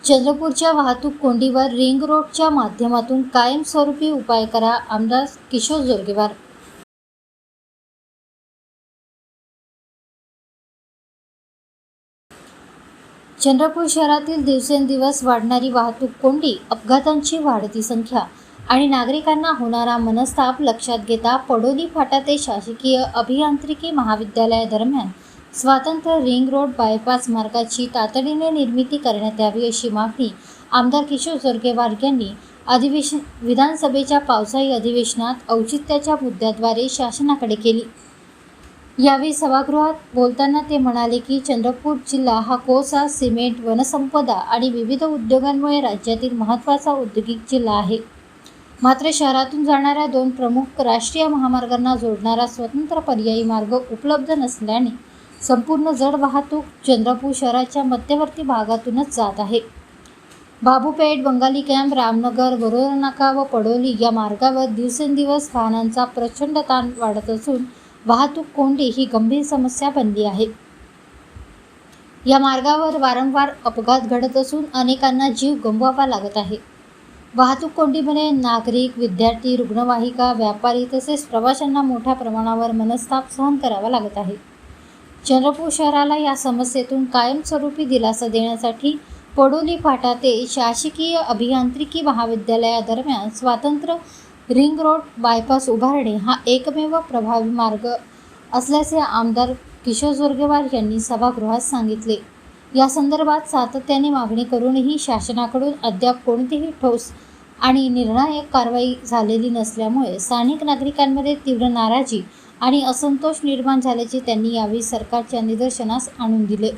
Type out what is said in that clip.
चंद्रपूरच्या वाहतूक कोंडीवर रिंग रोडच्या माध्यमातून कायमस्वरूपी उपाय करा, आमदार किशोर जोरगेवार. चंद्रपूर शहरातील दिवसेंदिवस वाढणारी वाहतूक कोंडी, अपघातांची वाढती संख्या आणि नागरिकांना होणारा मनस्ताप लक्षात घेता पडोली फाटा ते शासकीय अभियांत्रिकी महाविद्यालयादरम्यान स्वतंत्र रिंग रोड बायपास मार्गाची तातडीने निर्मिती करण्यात यावी अशी मागणी आमदार किशोर जोरगेवार यांनी विधानसभेच्या पावसाळी अधिवेशनात औचित्याच्या मुद्द्याद्वारे शासनाकडे केली. यावेळी सभागृहात बोलताना ते म्हणाले की चंद्रपूर जिल्हा हा कोळसा, सिमेंट, वनसंपदा आणि विविध उद्योगांमुळे राज्यातील महत्त्वाचा औद्योगिक जिल्हा आहे. मात्र शहरातून जाणाऱ्या 2 प्रमुख राष्ट्रीय महामार्गांना जोडणारा स्वतंत्र पर्यायी मार्ग उपलब्ध नसल्याने संपूर्ण जड वाहतूक चंद्रपूर शहराच्या मध्यवर्ती भागातूनच जात आहे. बाबूपेठ, बंगाली कॅम्प, रामनगर, वरोरा नाका व पडोली या मार्गावर दिवसेंदिवस वाहनांचा प्रचंड ताण वाढत असून वाहतूक कोंडी ही गंभीर समस्या बनली आहे. या मार्गावर वारंवार अपघात घडत असून अनेकांना जीव गमवावा लागत आहे. वाहतूक कोंडीमुळे नागरिक, विद्यार्थी, रुग्णवाहिका, व्यापारी तसेच प्रवाशांना मोठ्या प्रमाणावर मनस्ताप सहन करावा लागत आहे. चंद्रपूर शहराला या समस्येतून कायमस्वरूपी दिलासा देण्यासाठी पडोली फाटा ते शासकीय अभियांत्रिकी महाविद्यालयादरम्यान स्वतंत्र रिंग रोड बायपास उभारणे हा एकमेव प्रभावी मार्ग असल्याचे आमदार किशोर जोरगेवार यांनी सभागृहात सांगितले. या संदर्भात सातत्याने मागणी करूनही शासनाकडून अद्याप कोणतीही ठोस आणि निर्णायक कारवाई झालेली नसल्यामुळे स्थानिक नागरिकांमध्ये तीव्र नाराजी आणि असंतोष निर्माण झाल्याचे त्यांनी यावेळी सरकारच्या निदर्शनास आणून दिले.